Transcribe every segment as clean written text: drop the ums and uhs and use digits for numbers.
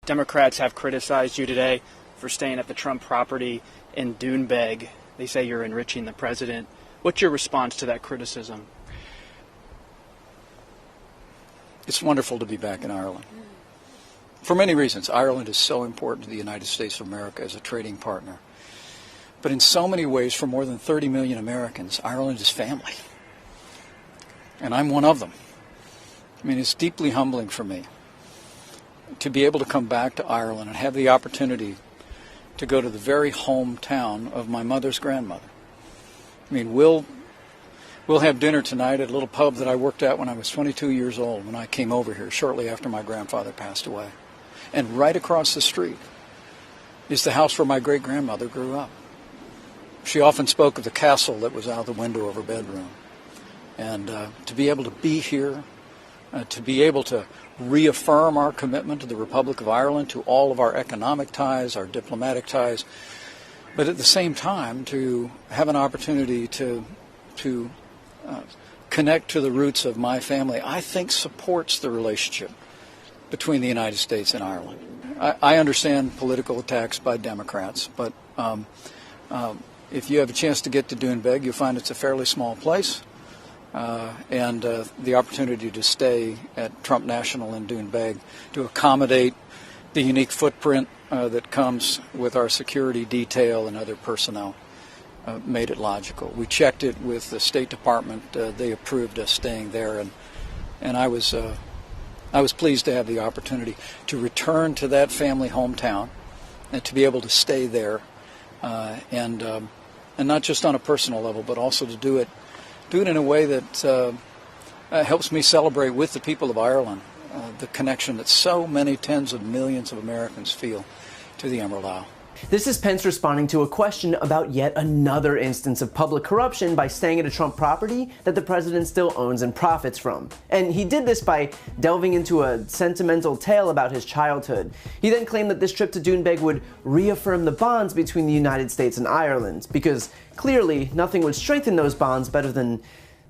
Democrats have criticized you today for staying at the Trump property in Doonbeg. They say you're enriching the president. What's your response to that criticism? It's wonderful to be back in Ireland. For many reasons. Ireland is so important to the United States of America as a trading partner. But in so many ways, for more than 30 million Americans, Ireland is family. And I'm one of them. I mean, it's deeply humbling for me to be able to come back to Ireland and have the opportunity to go to the very hometown of my mother's grandmother. I mean, we'll have dinner tonight at a little pub that I worked at when I was 22 years old, when I came over here shortly after my grandfather passed away. And right across the street is the house where my great-grandmother grew up. She often spoke of the castle that was out the window of her bedroom. And to be able to be here, to be able to reaffirm our commitment to the Republic of Ireland, to all of our economic ties, our diplomatic ties, but at the same time to have an opportunity to connect to the roots of my family, I think supports the relationship between the United States and Ireland. I understand political attacks by Democrats, but if you have a chance to get to Doonbeg, you'll find it's a fairly small place. And the opportunity to stay at Trump National in Doonbeg to accommodate the unique footprint that comes with our security detail and other personnel made it logical. We checked it with the State Department. They approved us staying there, and I was pleased to have the opportunity to return to that family hometown and to be able to stay there, and not just on a personal level, but also to do it in a way that helps me celebrate with the people of Ireland the connection that so many tens of millions of Americans feel to the Emerald Isle. This is Pence responding to a question about yet another instance of public corruption by staying at a Trump property that the president still owns and profits from. And he did this by delving into a sentimental tale about his childhood. He then claimed that this trip to Doonbeg would reaffirm the bonds between the United States and Ireland, because clearly nothing would strengthen those bonds better than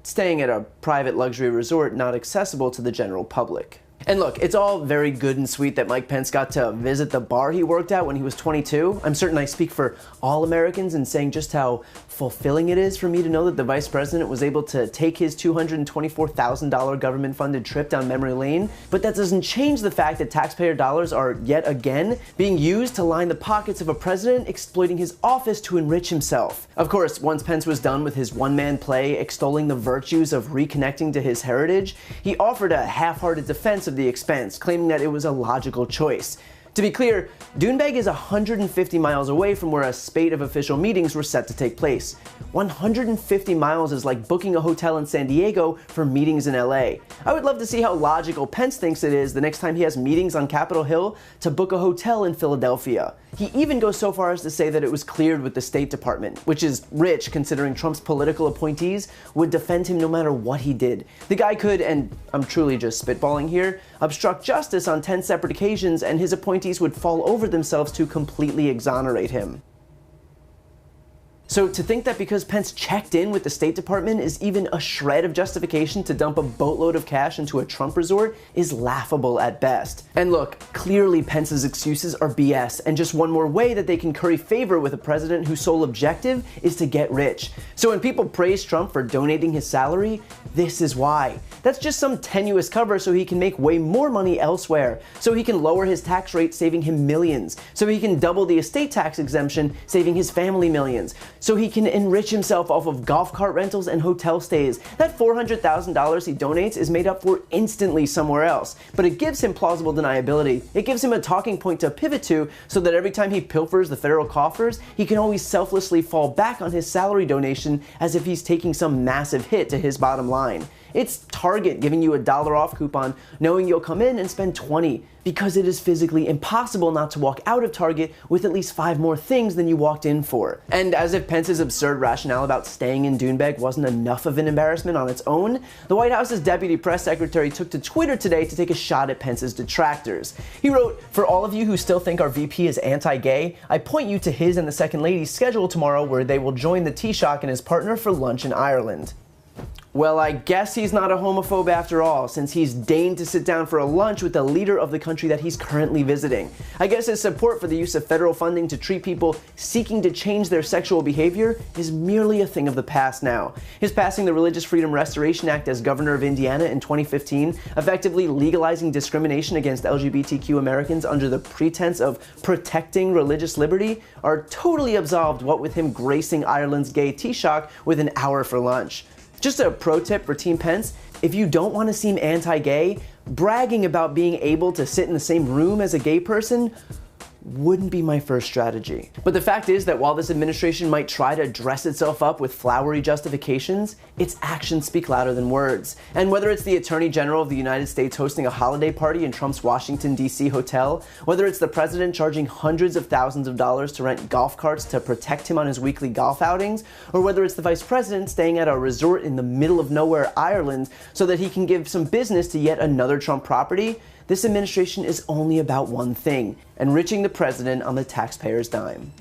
staying at a private luxury resort not accessible to the general public. And look, it's all very good and sweet that Mike Pence got to visit the bar he worked at when he was 22. I'm certain I speak for all Americans in saying just how fulfilling it is for me to know that the vice president was able to take his $224,000 government-funded trip down memory lane. But that doesn't change the fact that taxpayer dollars are yet again being used to line the pockets of a president exploiting his office to enrich himself. Of course, once Pence was done with his one-man play extolling the virtues of reconnecting to his heritage, he offered a half-hearted defense of the expense, claiming that it was a logical choice. To be clear, Doonbeg is 150 miles away from where a spate of official meetings were set to take place. 150 miles is like booking a hotel in San Diego for meetings in LA. I would love to see how logical Pence thinks it is the next time he has meetings on Capitol Hill to book a hotel in Philadelphia. He even goes so far as to say that it was cleared with the State Department, which is rich considering Trump's political appointees would defend him no matter what he did. The guy could, and I'm truly just spitballing here, obstruct justice on 10 separate occasions, and his appointees would fall over themselves to completely exonerate him. So to think that because Pence checked in with the State Department is even a shred of justification to dump a boatload of cash into a Trump resort is laughable at best. And look, clearly Pence's excuses are BS, and just one more way that they can curry favor with a president whose sole objective is to get rich. So when people praise Trump for donating his salary, this is why. That's just some tenuous cover so he can make way more money elsewhere, so he can lower his tax rate, saving him millions, so he can double the estate tax exemption, saving his family millions, so he can enrich himself off of golf cart rentals and hotel stays. That $400,000 he donates is made up for instantly somewhere else, but it gives him plausible deniability. It gives him a talking point to pivot to so that every time he pilfers the federal coffers, he can always selflessly fall back on his salary donation as if he's taking some massive hit to his bottom line. It's Target giving you a $1 off coupon knowing you'll come in and spend $20, because it is physically impossible not to walk out of Target with at least 5 more things than you walked in for. And as if Pence's absurd rationale about staying in Doonbeg wasn't enough of an embarrassment on its own, the White House's deputy press secretary took to Twitter today to take a shot at Pence's detractors. He wrote, "For all of you who still think our VP is anti-gay, I point you to his and the Second Lady's schedule tomorrow, where they will join the Taoiseach and his partner for lunch in Ireland." Well, I guess he's not a homophobe after all, since he's deigned to sit down for a lunch with the leader of the country that he's currently visiting. I guess his support for the use of federal funding to treat people seeking to change their sexual behavior is merely a thing of the past now. His passing the Religious Freedom Restoration Act as governor of Indiana in 2015, effectively legalizing discrimination against LGBTQ Americans under the pretense of protecting religious liberty, are totally absolved, what with him gracing Ireland's gay Taoiseach with an hour for lunch. Just a pro tip for Team Pence: if you don't want to seem anti-gay, bragging about being able to sit in the same room as a gay person wouldn't be my first strategy. But the fact is that while this administration might try to dress itself up with flowery justifications, its actions speak louder than words. And whether it's the Attorney General of the United States hosting a holiday party in Trump's Washington, D.C. hotel, whether it's the president charging hundreds of thousands of dollars to rent golf carts to protect him on his weekly golf outings, or whether it's the vice president staying at a resort in the middle of nowhere Ireland so that he can give some business to yet another Trump property, this administration is only about one thing: enriching the president on the taxpayer's dime.